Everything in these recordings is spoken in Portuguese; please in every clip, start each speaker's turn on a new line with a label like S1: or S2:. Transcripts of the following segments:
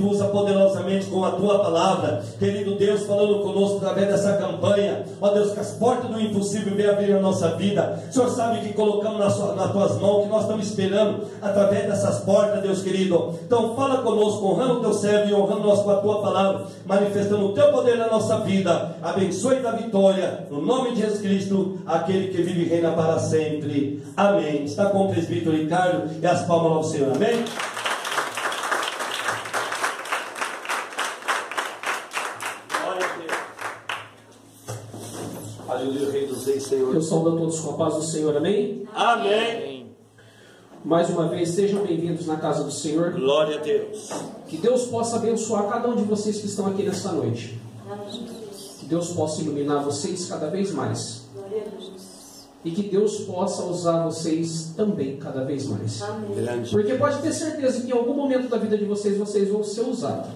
S1: Espírito usa poderosamente com a Tua palavra, querido Deus, falando conosco através dessa campanha, ó Deus, que as portas do impossível venham abrir na nossa vida. O Senhor sabe que colocamos nas Tuas mãos, que nós estamos esperando através dessas portas, Deus querido. Então fala conosco, honrando o Teu servo e honrando nós com a Tua palavra, manifestando o Teu poder na nossa vida. Abençoe da vitória, no nome de Jesus Cristo, aquele que vive e reina para sempre. Amém. Está com o presbítero Ricardo e as palmas ao Senhor. Amém.
S2: Aleluia, Rei dos Reis, Senhor.
S3: Eu saúdo a todos com a paz do Senhor, amém?
S1: Amém.
S3: Mais uma vez, sejam bem-vindos na casa do Senhor.
S1: Glória a Deus.
S3: Que Deus possa abençoar cada um de vocês que estão aqui nesta noite. Que Deus possa iluminar vocês cada vez mais. E que Deus possa usar vocês também cada vez mais.
S1: Grande.
S3: Porque pode ter certeza que em algum momento da vida de vocês, vocês vão ser usados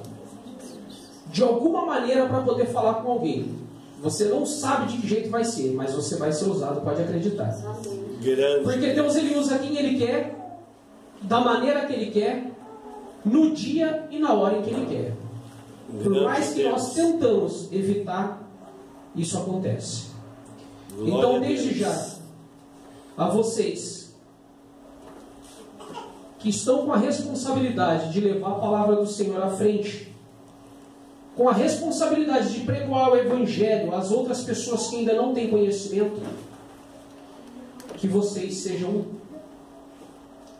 S3: de alguma maneira para poder falar com alguém. Você não sabe de que jeito vai ser, mas você vai ser usado, pode acreditar.
S1: Grande.
S3: Porque Deus, Ele usa quem Ele quer, da maneira que Ele quer, no dia e na hora em que Ele quer. Por mais que nós tentamos evitar, isso acontece. Então, desde já, a vocês que estão com a responsabilidade de levar a palavra do Senhor à frente, com a responsabilidade de pregoar o Evangelho às outras pessoas que ainda não têm conhecimento, que vocês sejam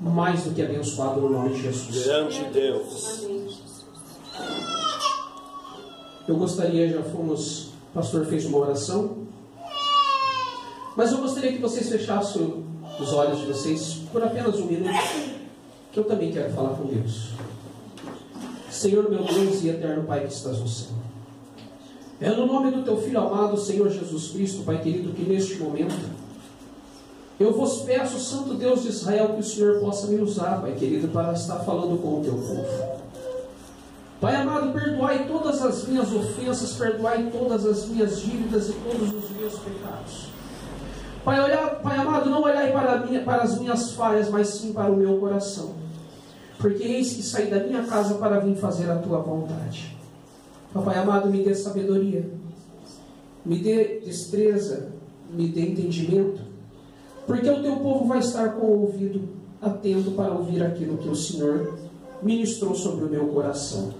S3: mais do que abençoados no nome de Jesus.
S1: Grande Deus.
S3: Eu gostaria, já fomos, o pastor fez uma oração, mas eu gostaria que vocês fechassem os olhos de vocês por apenas um minuto, que eu também quero falar com Deus. Senhor meu Deus e eterno Pai que estás no céu, é no nome do Teu Filho amado, Senhor Jesus Cristo, Pai querido, que neste momento eu vos peço, Santo Deus de Israel, que o Senhor possa me usar, Pai querido, para estar falando com o Teu povo. Pai amado, perdoai todas as minhas ofensas, perdoai todas as minhas dívidas e todos os meus pecados. Pai amado, não olhai para as minhas falhas, mas sim para o meu coração. Porque eis que saí da minha casa para vir fazer a Tua vontade. Papai amado, me dê sabedoria, me dê destreza, me dê entendimento, porque o Teu povo vai estar com o ouvido atento para ouvir aquilo que o Senhor ministrou sobre o meu coração.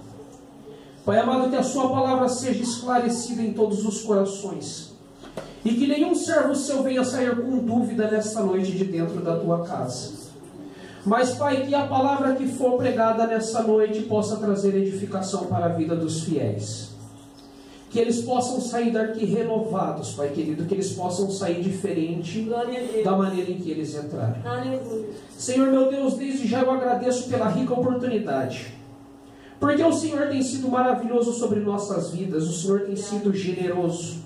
S3: Pai amado, que a Sua palavra seja esclarecida em todos os corações, e que nenhum servo Seu venha sair com dúvida nesta noite de dentro da Tua casa. Mas, Pai, que a palavra que for pregada nessa noite possa trazer edificação para a vida dos fiéis. Que eles possam sair daqui renovados, Pai querido. Que eles possam sair diferente da maneira em que eles entraram. Senhor meu Deus, desde já eu agradeço pela rica oportunidade. Porque o Senhor tem sido maravilhoso sobre nossas vidas. O Senhor tem sido generoso.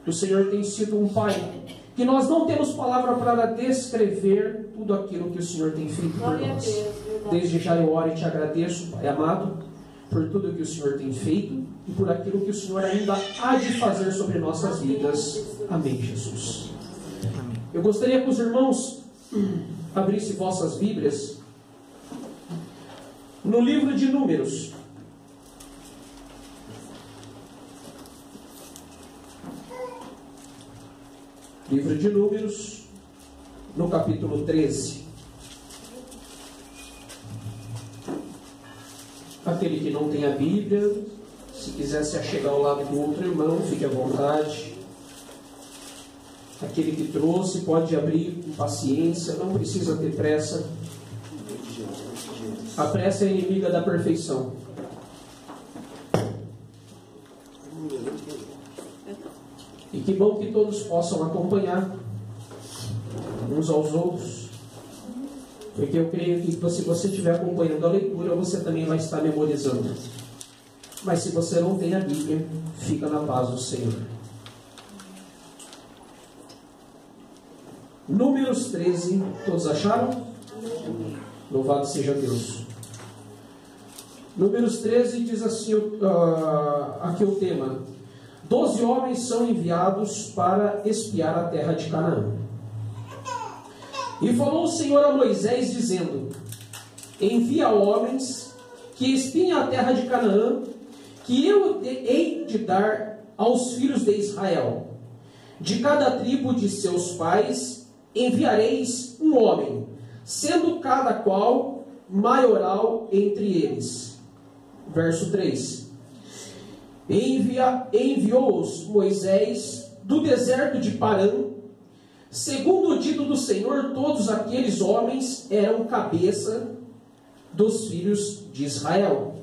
S3: O Senhor tem sido um Pai que nós não temos palavra para descrever tudo aquilo que o Senhor tem feito por nós. Desde já eu oro e te agradeço, Pai amado, por tudo que o Senhor tem feito e por aquilo que o Senhor ainda há de fazer sobre nossas vidas. Amém, Jesus. Eu gostaria que os irmãos abrissem vossas Bíblias no livro de Números. Livro de Números, no capítulo 13. Aquele que não tem a Bíblia, se quiser se achegar ao lado do outro irmão, fique à vontade. Aquele que trouxe pode abrir com paciência, não precisa ter pressa. A pressa é inimiga da perfeição. E que bom que todos possam acompanhar uns aos outros, porque eu creio que se você estiver acompanhando a leitura, você também vai estar memorizando. Mas se você não tem a Bíblia, fica na paz do Senhor. Números 13, todos acharam? Louvado seja Deus. Números 13 diz assim, aqui o tema: 12 homens são enviados para espiar a terra de Canaã. E falou o Senhor a Moisés, dizendo: envia homens que espiem a terra de Canaã, que eu hei de dar aos filhos de Israel. De cada tribo de seus pais enviareis um homem, sendo cada qual maioral entre eles. Verso 3. Enviou-os Moisés do deserto de Parã. Segundo o dito do Senhor, todos aqueles homens eram cabeça dos filhos de Israel.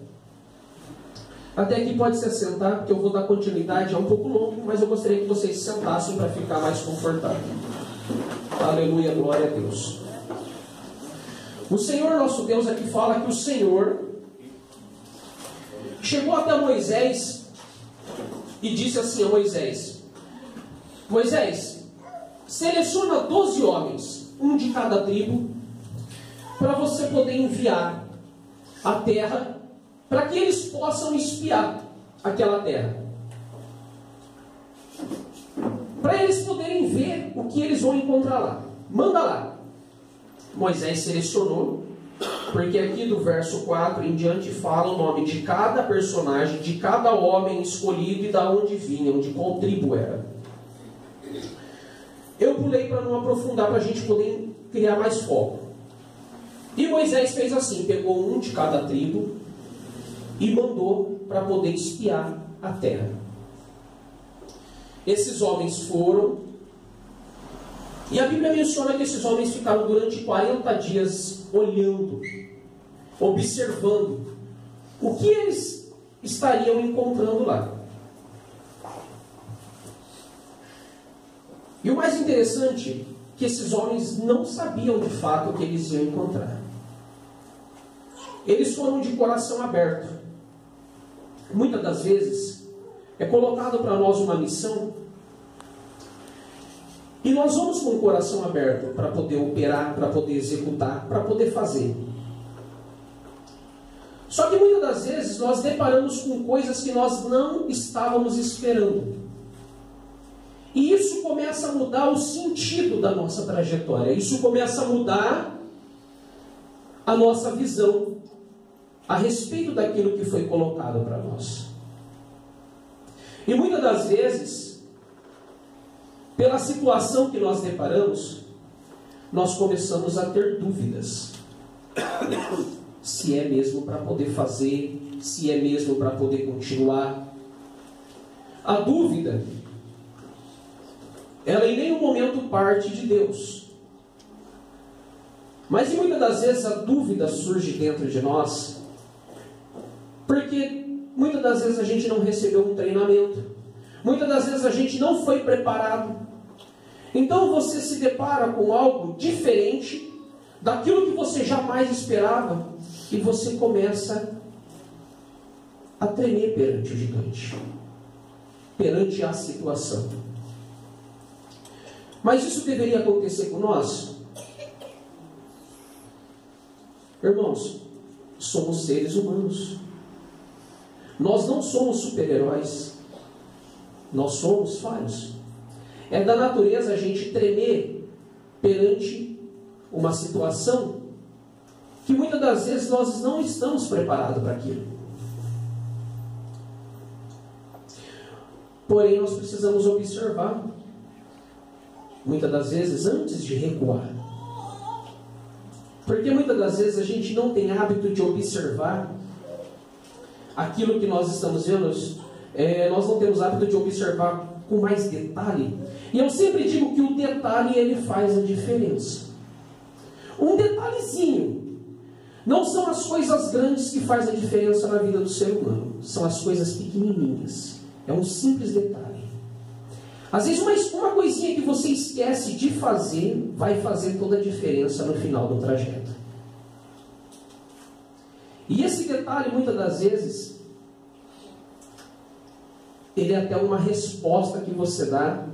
S3: Até aqui pode se assentar, porque eu vou dar continuidade, é um pouco longo, mas eu gostaria que vocês se sentassem para ficar mais confortável. Aleluia, glória a Deus. O Senhor nosso Deus aqui fala que o Senhor chegou até Moisés e disse assim a Moisés: Moisés, seleciona 12 homens, um de cada tribo, para você poder enviar a terra, para que eles possam espiar aquela terra, para eles poderem ver o que eles vão encontrar lá. Manda lá. Moisés selecionou, porque aqui do verso 4 em diante fala o nome de cada personagem, de cada homem escolhido e da onde vinham, de qual tribo era. Eu pulei para não aprofundar, para a gente poder criar mais foco. E Moisés fez assim, pegou um de cada tribo e mandou para poder espiar a terra. Esses homens foram, e a Bíblia menciona que esses homens ficaram durante 40 dias olhando, observando o que eles estariam encontrando lá. E o mais interessante é que esses homens não sabiam de fato o que eles iam encontrar. Eles foram de coração aberto. Muitas das vezes é colocado para nós uma missão e nós vamos com o coração aberto para poder operar, para poder executar, para poder fazer. Só que muitas das vezes nós deparamos com coisas que nós não estávamos esperando. E isso começa a mudar o sentido da nossa trajetória. Isso começa a mudar a nossa visão a respeito daquilo que foi colocado para nós. E muitas das vezes, pela situação que nós deparamos, nós começamos a ter dúvidas. Se é mesmo para poder fazer, se é mesmo para poder continuar. A dúvida, ela em nenhum momento parte de Deus. Mas muitas das vezes a dúvida surge dentro de nós, porque muitas das vezes a gente não recebeu um treinamento, muitas das vezes a gente não foi preparado. Então você se depara com algo diferente daquilo que você jamais esperava, e você começa a tremer perante o gigante, perante a situação. Mas isso deveria acontecer com nós? Irmãos, somos seres humanos. Nós não somos super-heróis. Nós somos falhos. É da natureza a gente tremer perante uma situação que muitas das vezes nós não estamos preparados para aquilo. Porém, nós precisamos observar, muitas das vezes, antes de recuar. Porque muitas das vezes a gente não tem hábito de observar aquilo que nós estamos vendo, nós não temos hábito de observar com mais detalhe. E eu sempre digo que o detalhe, ele faz a diferença. Um detalhezinho. Não são as coisas grandes que fazem a diferença na vida do ser humano. São as coisas pequenininhas. É um simples detalhe. Às vezes uma coisinha que você esquece de fazer vai fazer toda a diferença no final do trajeto. E esse detalhe, muitas das vezes, ele é até uma resposta que você dá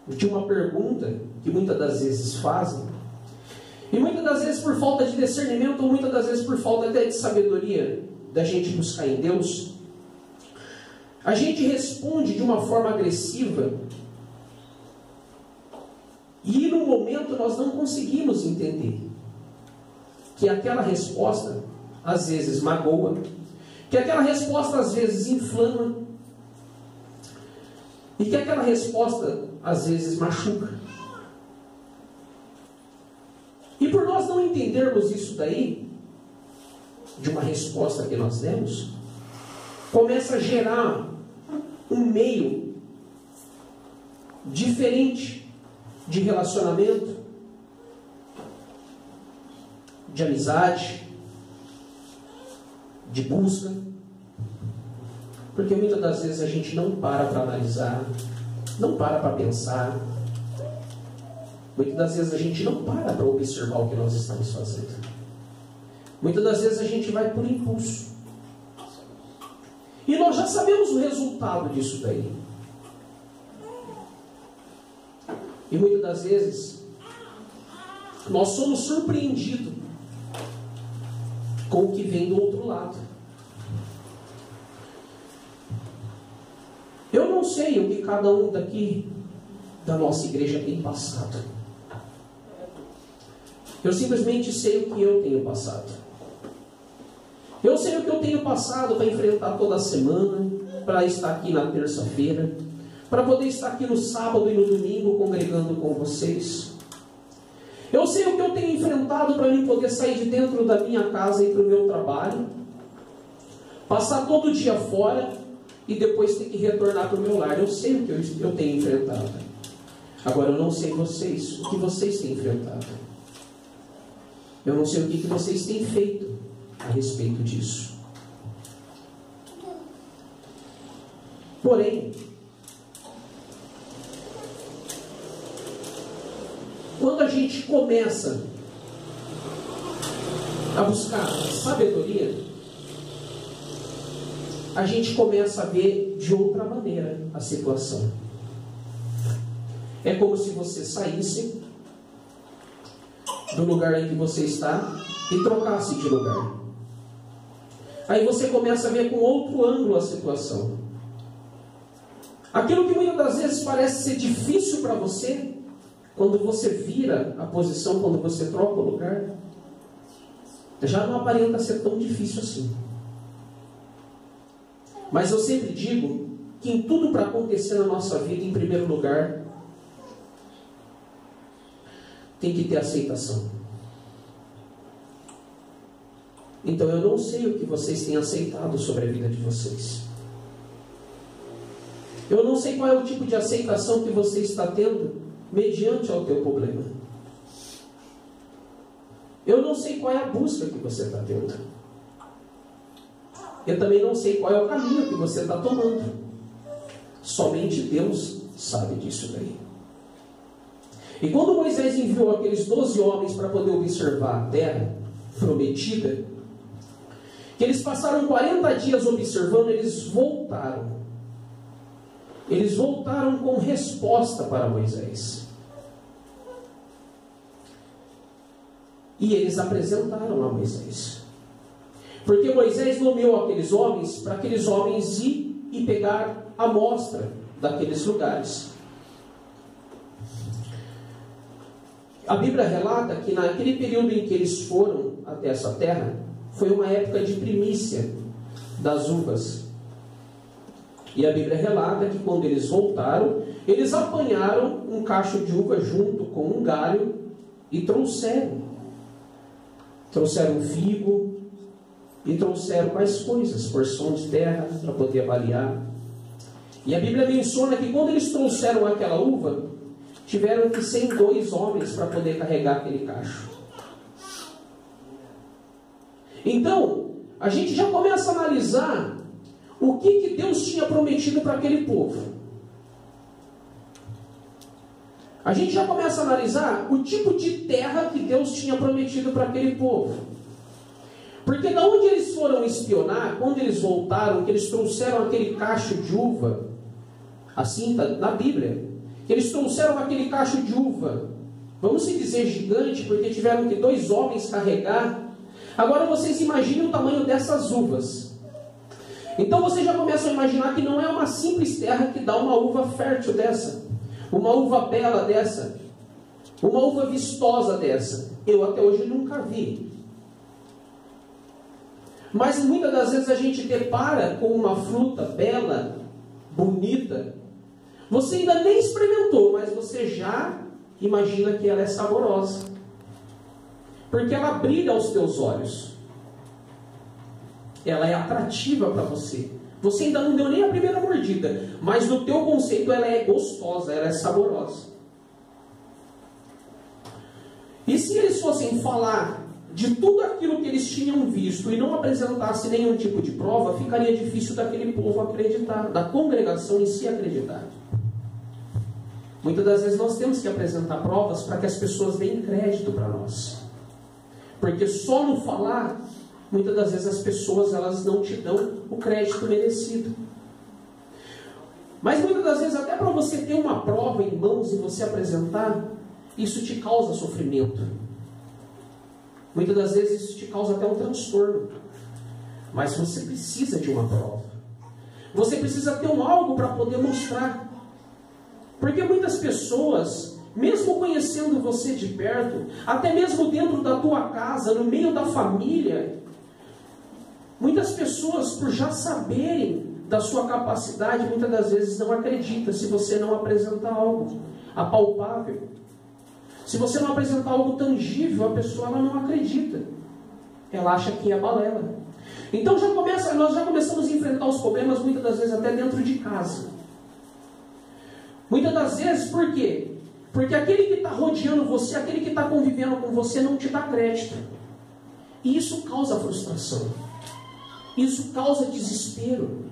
S3: de uma pergunta que muitas das vezes fazem. E muitas das vezes por falta de discernimento, ou muitas das vezes por falta até de sabedoria da gente buscar em Deus, a gente responde de uma forma agressiva, e no momento nós não conseguimos entender que aquela resposta, às vezes magoa, que aquela resposta às vezes inflama, e que aquela resposta às vezes machuca. E por nós não entendermos isso daí, de uma resposta que nós demos, começa a gerar um meio diferente de relacionamento, de amizade, de busca, porque muitas das vezes a gente não para analisar, não para pensar, muitas das vezes a gente não para observar o que nós estamos fazendo, muitas das vezes a gente vai por impulso, e nós já sabemos o resultado disso daí, e muitas das vezes nós somos surpreendidos com o que vem do outro lado. Eu não sei o que cada um daqui da nossa igreja tem passado. Eu simplesmente sei o que eu tenho passado. Eu sei o que eu tenho passado para enfrentar toda a semana, para estar aqui na terça-feira, para poder estar aqui no sábado e no domingo congregando com vocês. Eu sei o que eu tenho enfrentado para mim poder sair de dentro da minha casa e ir para o meu trabalho, passar todo dia fora e depois ter que retornar para o meu lar. Eu sei o que eu tenho enfrentado. Agora eu não sei vocês, o que vocês têm enfrentado. Eu não sei o que vocês têm feito a respeito disso. Porém, quando a gente começa a buscar sabedoria, a gente começa a ver de outra maneira a situação. É como se você saísse do lugar em que você está e trocasse de lugar. Aí você começa a ver com outro ângulo a situação. Aquilo que muitas das vezes parece ser difícil para você, quando você vira a posição, quando você troca o lugar, já não aparenta ser tão difícil assim. Mas eu sempre digo que em tudo para acontecer na nossa vida, em primeiro lugar, tem que ter aceitação. Então eu não sei o que vocês têm aceitado sobre a vida de vocês. Eu não sei qual é o tipo de aceitação que você está tendo mediante ao teu problema. Eu não sei qual é a busca que você está tendo. Eu também não sei qual é o caminho que você está tomando. Somente Deus sabe disso daí. E quando Moisés enviou aqueles 12 homens para poder observar a terra prometida, que eles passaram 40 dias observando, eles voltaram. Eles voltaram com resposta para Moisés. E eles apresentaram a Moisés. Porque Moisés nomeou aqueles homens para aqueles homens ir e pegar a amostra daqueles lugares. A Bíblia relata que naquele período em que eles foram até essa terra, foi uma época de primícia das uvas. E a Bíblia relata que quando eles voltaram, eles apanharam um cacho de uva junto com um galho e trouxeram. Trouxeram figo e trouxeram mais coisas, porção de terra para poder avaliar. E a Bíblia menciona que quando eles trouxeram aquela uva, tiveram que ser 2 homens para poder carregar aquele cacho. Então, a gente já começa a analisar o que Deus tinha prometido para aquele povo. A gente já começa a analisar o tipo de terra que Deus tinha prometido para aquele povo. Porque da onde eles foram espionar, quando eles voltaram, que eles trouxeram aquele cacho de uva, assim está na Bíblia, que eles trouxeram aquele cacho de uva, vamos se dizer gigante, porque tiveram que 2 homens carregar. Agora vocês imaginem o tamanho dessas uvas. Então vocês já começam a imaginar que não é uma simples terra que dá uma uva fértil dessa, uma uva bela dessa, uma uva vistosa dessa. Eu até hoje nunca vi. Mas muitas das vezes a gente depara com uma fruta bela, bonita. Você ainda nem experimentou, mas você já imagina que ela é saborosa. Porque ela brilha aos teus olhos. Ela é atrativa para você. Você ainda não deu nem a primeira mordida, mas no teu conceito ela é gostosa, ela é saborosa. E se eles fossem falar de tudo aquilo que eles tinham visto e não apresentasse nenhum tipo de prova, ficaria difícil daquele povo acreditar, da congregação em si acreditar. Muitas das vezes nós temos que apresentar provas para que as pessoas deem crédito para nós. Porque só no falar, muitas das vezes as pessoas elas não te dão o crédito merecido. Mas muitas das vezes até para você ter uma prova em mãos e você apresentar, isso te causa sofrimento. Muitas das vezes isso te causa até um transtorno. Mas você precisa de uma prova. Você precisa ter algo para poder mostrar. Porque muitas pessoas, mesmo conhecendo você de perto, até mesmo dentro da tua casa, no meio da família, muitas pessoas, por já saberem da sua capacidade, muitas das vezes não acreditam se você não apresentar algo apalpável. Se você não apresentar algo tangível, a pessoa ela não acredita. Ela acha que é balela. Então nós já começamos a enfrentar os problemas, muitas das vezes até dentro de casa. Muitas das vezes, por quê? Porque aquele que está rodeando você, aquele que está convivendo com você, não te dá crédito. E isso causa frustração. Isso causa desespero.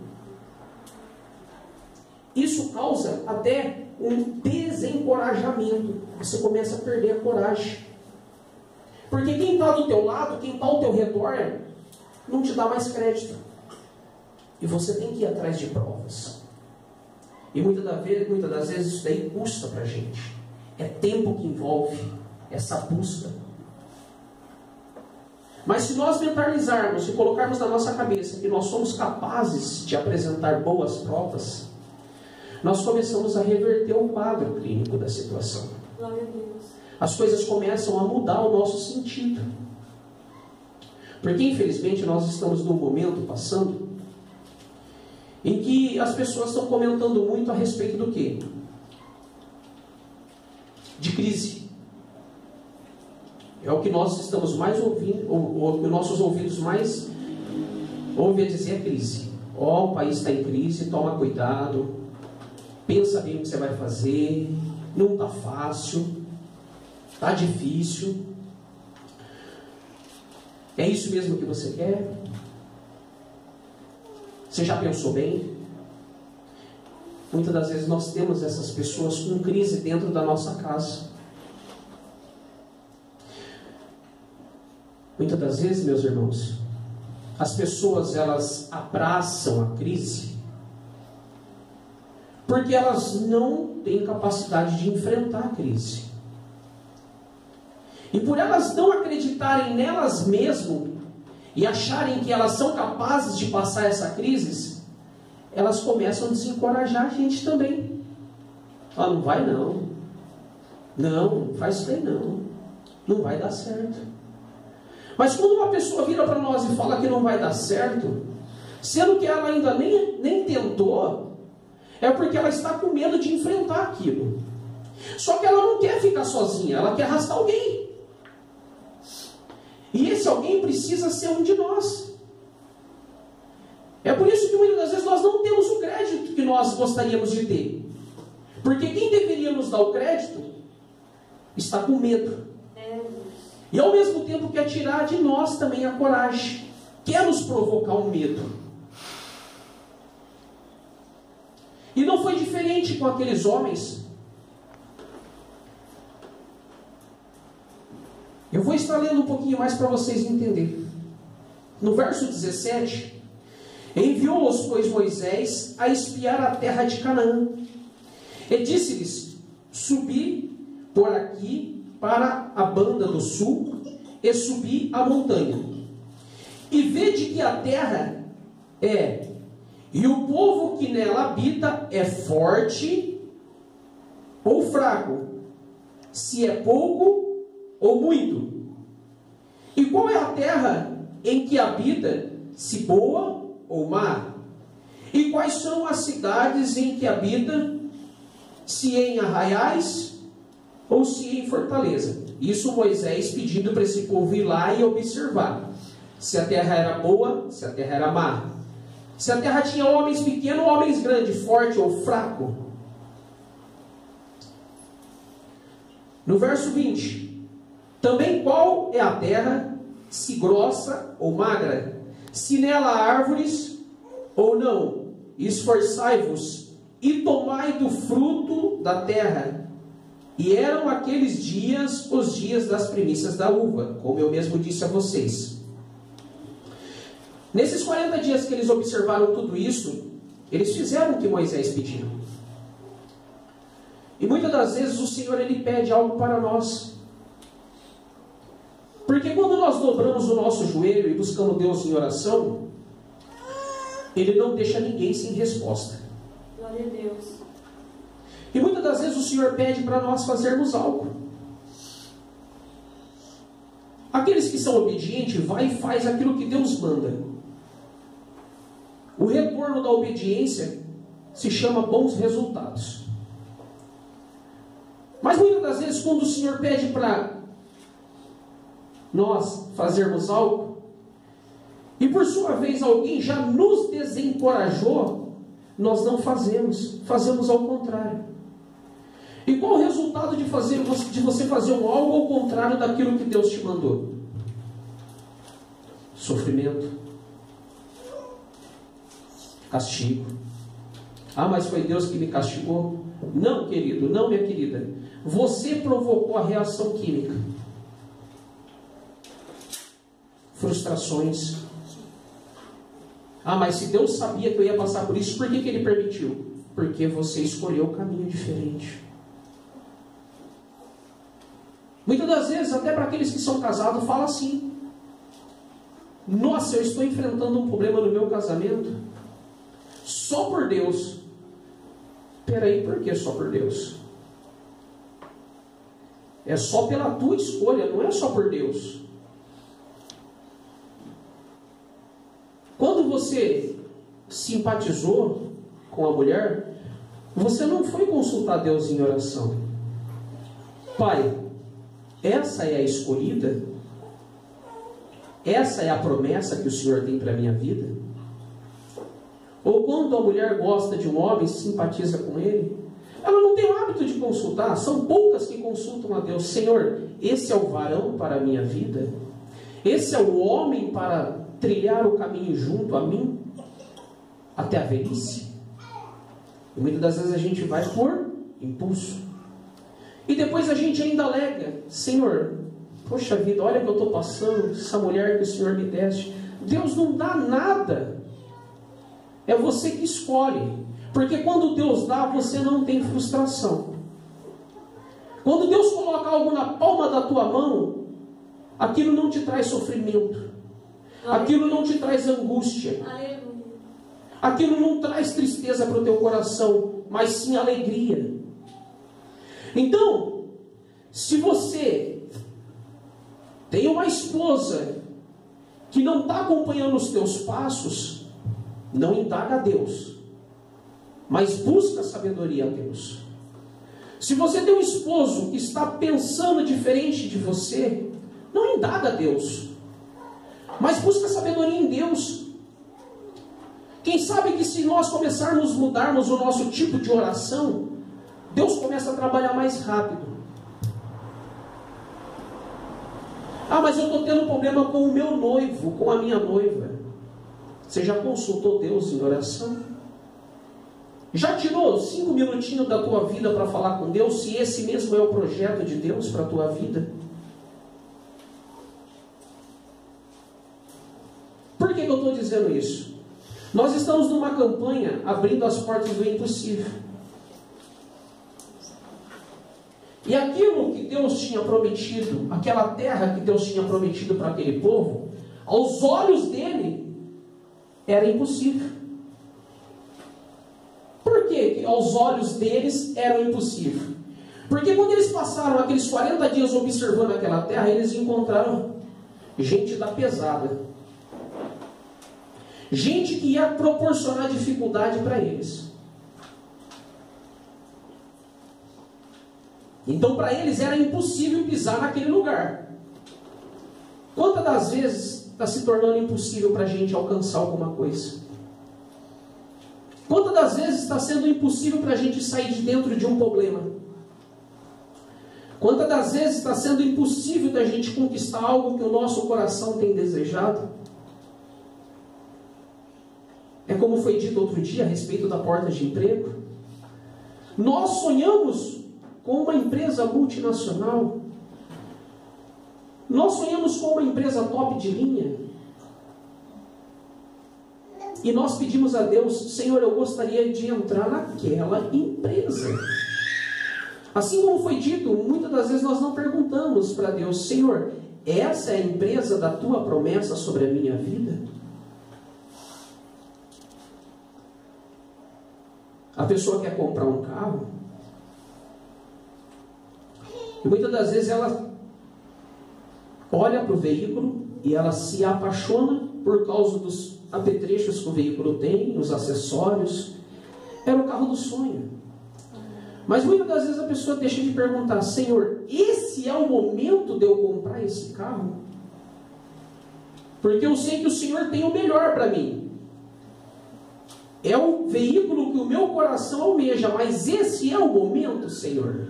S3: Isso causa até um desencorajamento. Você começa a perder a coragem. Porque quem está do teu lado, quem está ao teu redor, não te dá mais crédito. E você tem que ir atrás de provas. E muitas das vezes isso daí custa para a gente. É tempo que envolve essa busca. Mas se nós mentalizarmos e colocarmos na nossa cabeça que nós somos capazes de apresentar boas provas, nós começamos a reverter o quadro clínico da situação.
S4: Glória a Deus.
S3: As coisas começam a mudar o nosso sentido. Porque infelizmente nós estamos num momento passando em que as pessoas estão comentando muito a respeito do quê? De crise. É o que nós estamos mais ouvindo, ou que nossos ouvidos mais ouvem dizer é crise. O país está em crise, toma cuidado, pensa bem o que você vai fazer, não está fácil, está difícil. É isso mesmo que você quer? Você já pensou bem? Muitas das vezes nós temos essas pessoas com crise dentro da nossa casa. Muitas das vezes, meus irmãos, as pessoas elas abraçam a crise porque elas não têm capacidade de enfrentar a crise. E por elas não acreditarem nelas mesmas e acharem que elas são capazes de passar essa crise, elas começam a desencorajar a gente também. Não vai não. Não faz isso aí não. Não vai dar certo. Mas quando uma pessoa vira para nós e fala que não vai dar certo, sendo que ela ainda nem tentou, é porque ela está com medo de enfrentar aquilo. Só que ela não quer ficar sozinha, ela quer arrastar alguém. E esse alguém precisa ser um de nós. É por isso que muitas das vezes nós não temos o crédito que nós gostaríamos de ter. Porque quem deveria nos dar o crédito está com medo. E ao mesmo tempo quer tirar de nós também a coragem. Quer nos provocar um medo. E não foi diferente com aqueles homens. Eu vou estar lendo um pouquinho mais para vocês entenderem. No verso 17, enviou-os, pois, Moisés a espiar a terra de Canaã. E disse-lhes, subi por aqui para a banda do sul, e subi a montanha. E vede que a terra é, e o povo que nela habita é forte ou fraco, se é pouco ou muito. E qual é a terra em que habita, se boa ou má? E quais são as cidades em que habita, se em arraiais ou se em fortaleza? Isso Moisés pedindo para esse povo ir lá e observar se a terra era boa, se a terra era má, se a terra tinha homens pequenos ou homens grandes, forte ou fraco. No verso 20, também qual é a terra, se grossa ou magra, se nela há árvores ou não? Esforçai-vos e tomai do fruto da terra. E eram aqueles dias os dias das primícias da uva, como eu mesmo disse a vocês. Nesses 40 dias que eles observaram tudo isso, eles fizeram o que Moisés pediu. E muitas das vezes o Senhor ele pede algo para nós. Porque quando nós dobramos o nosso joelho e buscamos Deus em oração, Ele não deixa ninguém sem resposta.
S4: Glória a Deus.
S3: E muitas das vezes o Senhor pede para nós fazermos algo. Aqueles que são obedientes, vai e faz aquilo que Deus manda. O retorno da obediência se chama bons resultados. Mas muitas das vezes quando o Senhor pede para nós fazermos algo, e por sua vez alguém já nos desencorajou, nós não fazemos, fazemos ao contrário. E qual o resultado de você fazer algo ao contrário daquilo que Deus te mandou? Sofrimento, castigo. Ah, mas foi Deus que me castigou? Não, querido, não, minha querida. Você provocou a reação química. Frustrações. Ah, mas se Deus sabia que eu ia passar por isso, por que Ele permitiu? Porque você escolheu um caminho diferente. Muitas das vezes, até para aqueles que são casados, fala assim: nossa, eu estou enfrentando um problema no meu casamento só por Deus. Peraí, por que só por Deus? É só pela tua escolha, não é só por Deus. Quando você simpatizou com a mulher, você não foi consultar Deus em oração. Pai, essa é a escolhida? Essa é a promessa que o Senhor tem para a minha vida? Ou quando a mulher gosta de um homem, simpatiza com ele, ela não tem o hábito de consultar. São poucas que consultam a Deus. Senhor, esse é o varão para a minha vida? Esse é o homem para trilhar o caminho junto a mim até a velhice? E muitas das vezes a gente vai por impulso. E depois a gente ainda alega: Senhor, poxa vida, olha o que eu estou passando, essa mulher que o Senhor me deste. Deus não dá nada. É você que escolhe. Porque quando Deus dá, você não tem frustração. Quando Deus coloca algo na palma da tua mão, aquilo não te traz sofrimento. Aquilo não te traz angústia. Aquilo não traz tristeza para o teu coração, mas sim alegria. Então, se você tem uma esposa que não está acompanhando os teus passos, não indaga a Deus, mas busca sabedoria a Deus. Se você tem um esposo que está pensando diferente de você, não indaga a Deus, mas busca sabedoria em Deus. Quem sabe que se nós começarmos a mudarmos o nosso tipo de oração, Deus começa a trabalhar mais rápido. Ah, mas eu estou tendo problema com o meu noivo, com a minha noiva. Você já consultou Deus em oração? Já tirou 5 minutinhos da tua vida para falar com Deus, se esse mesmo é o projeto de Deus para a tua vida? Por que eu estou dizendo isso? Nós estamos numa campanha abrindo as portas do impossível. E aquilo que Deus tinha prometido, aquela terra que Deus tinha prometido para aquele povo, aos olhos dele, era impossível. Por que aos olhos deles era impossível? Porque quando eles passaram aqueles 40 dias observando aquela terra, eles encontraram gente da pesada. gente que ia proporcionar dificuldade para eles. Então para eles era impossível pisar naquele lugar. Quantas das vezes está se tornando impossível para a gente alcançar alguma coisa? Quantas das vezes está sendo impossível para a gente sair de dentro de um problema? Quantas das vezes está sendo impossível da gente conquistar algo que o nosso coração tem desejado? É como foi dito outro dia a respeito da porta de emprego. Nós sonhamos com uma empresa multinacional. Nós sonhamos com uma empresa top de linha. E nós pedimos a Deus: Senhor, eu gostaria de entrar naquela empresa. Assim como foi dito, muitas das vezes nós não perguntamos para Deus: Senhor, essa é a empresa da tua promessa sobre a minha vida? A pessoa quer comprar um carro, e muitas das vezes ela olha para o veículo e ela se apaixona por causa dos apetrechos que o veículo tem, os acessórios. Era o carro do sonho. Mas muitas das vezes a pessoa deixa de perguntar: Senhor, esse é o momento de eu comprar esse carro? Porque eu sei que o Senhor tem o melhor para mim. É o veículo que o meu coração almeja, mas esse é o momento, Senhor.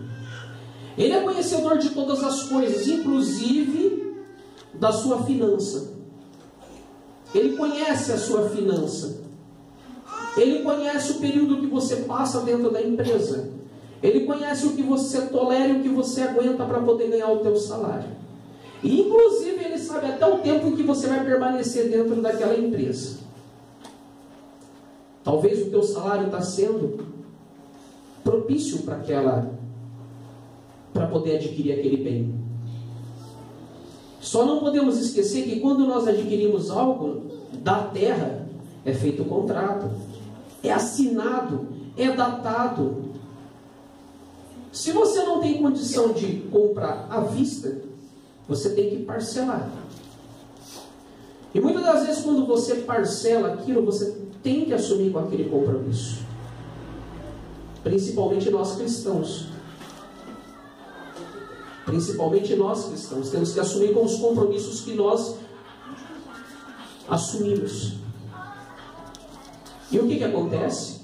S3: Ele é conhecedor de todas as coisas, inclusive da sua finança. Ele conhece a sua finança. Ele conhece o período que você passa dentro da empresa. Ele conhece o que você tolera e o que você aguenta para poder ganhar o teu salário. E inclusive Ele sabe até o tempo em que você vai permanecer dentro daquela empresa. Talvez o teu salário está sendo propício para poder adquirir aquele bem. Só não podemos esquecer que quando nós adquirimos algo da terra, é feito o contrato, é assinado, é datado. Se você não tem condição de comprar à vista, você tem que parcelar. E muitas das vezes quando você parcela aquilo, você tem que assumir com aquele compromisso. Principalmente nós cristãos. Principalmente nós cristãos. Temos que assumir com os compromissos que nós assumimos. E o que acontece?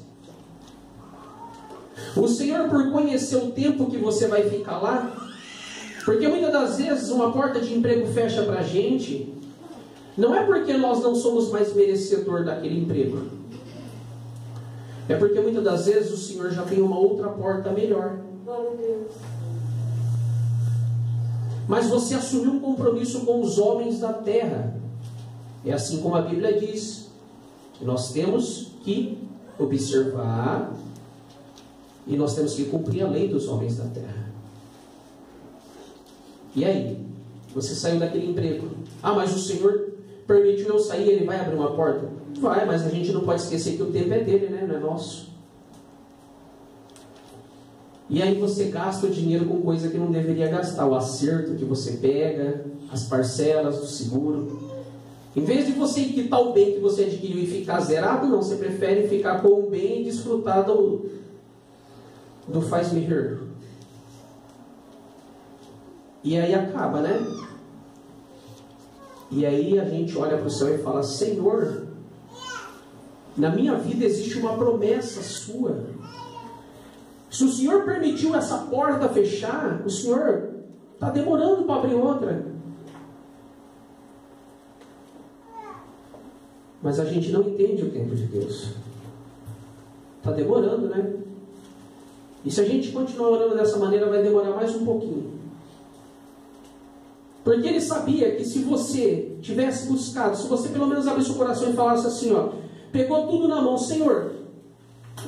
S3: O Senhor, por conhecer o tempo que você vai ficar lá, porque muitas das vezes uma porta de emprego fecha para a gente, não é porque nós não somos mais merecedor daquele emprego. É porque muitas das vezes o Senhor já tem uma outra porta melhor. Mas você assumiu um compromisso com os homens da terra. É assim como a Bíblia diz, que nós temos que observar e nós temos que cumprir a lei dos homens da terra. E aí? Você saiu daquele emprego. Ah, mas o Senhor permitiu eu sair, Ele vai abrir uma porta? Vai, mas a gente não pode esquecer que o tempo é dele, né? Não é nosso. E aí você gasta o dinheiro com coisa que não deveria gastar. O acerto que você pega, as parcelas do seguro. Em vez de você quitar o bem que você adquiriu e ficar zerado, não. Você prefere ficar com o bem e desfrutar do faz-me rir. E aí acaba, né? E aí a gente olha para o céu e fala: Senhor, na minha vida existe uma promessa sua. Se o Senhor permitiu essa porta fechar, o Senhor está demorando para abrir outra. Mas a gente não entende o tempo de Deus. Está demorando, né? E se a gente continuar orando dessa maneira, vai demorar mais um pouquinho. Porque Ele sabia que se você tivesse buscado, se você pelo menos abrisse o coração e falasse assim, ó, pegou tudo na mão: Senhor,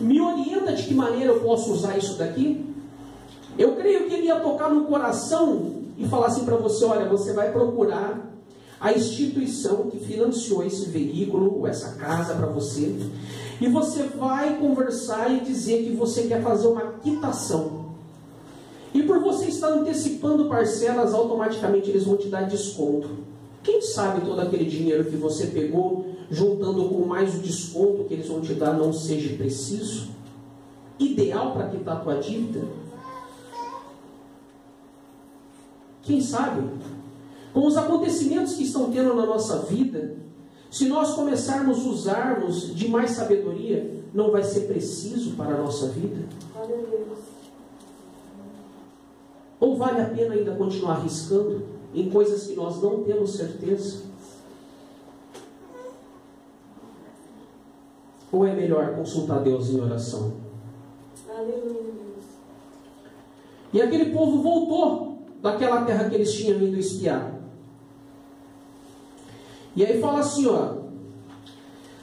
S3: me orienta de que maneira eu posso usar isso daqui. Eu creio que Ele ia tocar no coração e falar assim para você: olha, você vai procurar a instituição que financiou esse veículo, ou essa casa para você, e você vai conversar e dizer que você quer fazer uma quitação. E por você estar antecipando parcelas, automaticamente eles vão te dar desconto. Quem sabe todo aquele dinheiro que você pegou juntando com mais o desconto que eles vão te dar, não seja preciso, ideal para quitar a tua dívida? Quem sabe, com os acontecimentos que estão tendo na nossa vida, se nós começarmos a usarmos de mais sabedoria, não vai ser preciso para a nossa vida? Ou vale a pena ainda continuar arriscando em coisas que nós não temos certeza? Ou é melhor consultar Deus em oração? E aquele povo voltou daquela terra que eles tinham ido espiar. E aí fala assim, ó: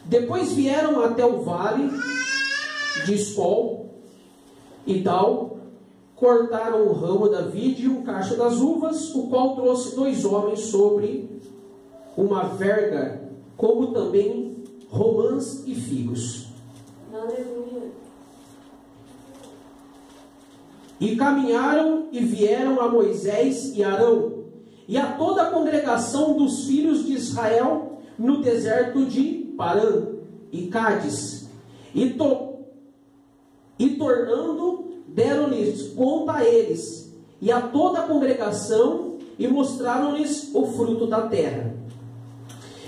S3: depois vieram até o vale de Escol e Dal, cortaram um ramo da vide e um cacho das uvas, o qual trouxe 2 homens sobre uma verga, como também romãs e figos.
S4: Aleluia.
S3: E caminharam e vieram a Moisés e Arão e a toda a congregação dos filhos de Israel no deserto de Parã e Cádiz, e tornando, deram-lhes conta a eles e a toda a congregação, e mostraram-lhes o fruto da terra.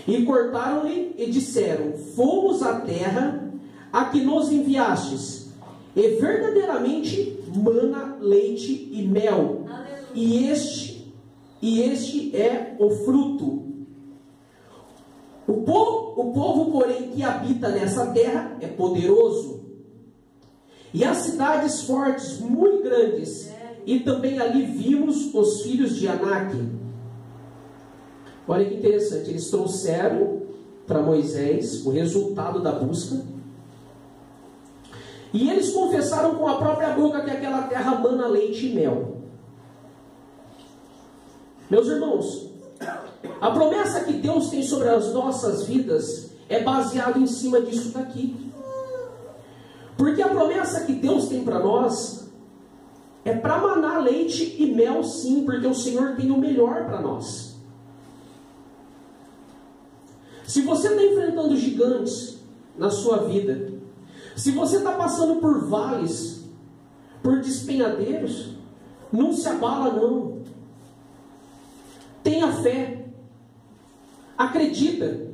S3: E cortaram-lhe e disseram: fomos à terra a que nos enviastes, e verdadeiramente mana, leite e mel, e este é o fruto. O povo, porém, que habita nessa terra é poderoso, e as cidades fortes, muito grandes, e também ali vimos os filhos de Anak. Olha que interessante, eles trouxeram para Moisés o resultado da busca, e eles confessaram com a própria boca que aquela terra mana leite e mel. Meus irmãos, a promessa que Deus tem sobre as nossas vidas é baseada em cima disso daqui. Porque a promessa que Deus tem para nós é para manar leite e mel, sim, porque o Senhor tem o melhor para nós. Se você está enfrentando gigantes na sua vida, se você está passando por vales, por despenhadeiros, não se abala não. Tenha fé. Acredita.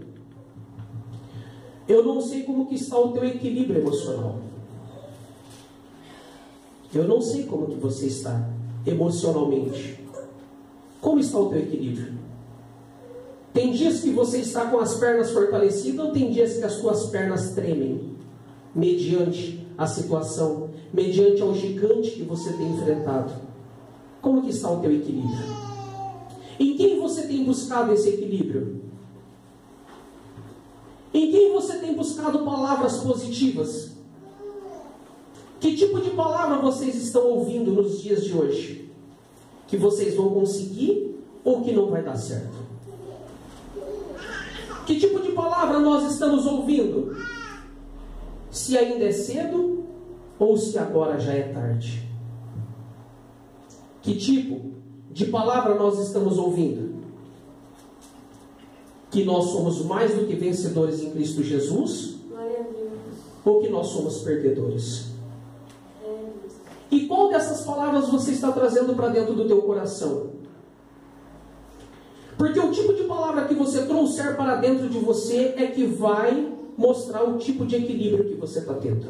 S3: Eu não sei como que está o teu equilíbrio emocional. Eu não sei como que você está emocionalmente. Como está o teu equilíbrio? Tem dias que você está com as pernas fortalecidas, ou tem dias que as suas pernas tremem, mediante a situação, mediante ao gigante que você tem enfrentado? Como que está o teu equilíbrio? Em quem você tem buscado esse equilíbrio? Em quem você tem buscado palavras positivas? Que tipo de palavra vocês estão ouvindo nos dias de hoje? Que vocês vão conseguir ou que não vai dar certo? Que tipo de palavra nós estamos ouvindo? Se ainda é cedo ou se agora já é tarde? Que tipo de palavra nós estamos ouvindo? Que nós somos mais do que vencedores em Cristo Jesus?
S4: Glória a Deus.
S3: Ou que nós somos perdedores? E qual dessas palavras você está trazendo para dentro do teu coração? Porque o tipo de palavra que você trouxer para dentro de você é que vai mostrar o tipo de equilíbrio que você está tendo.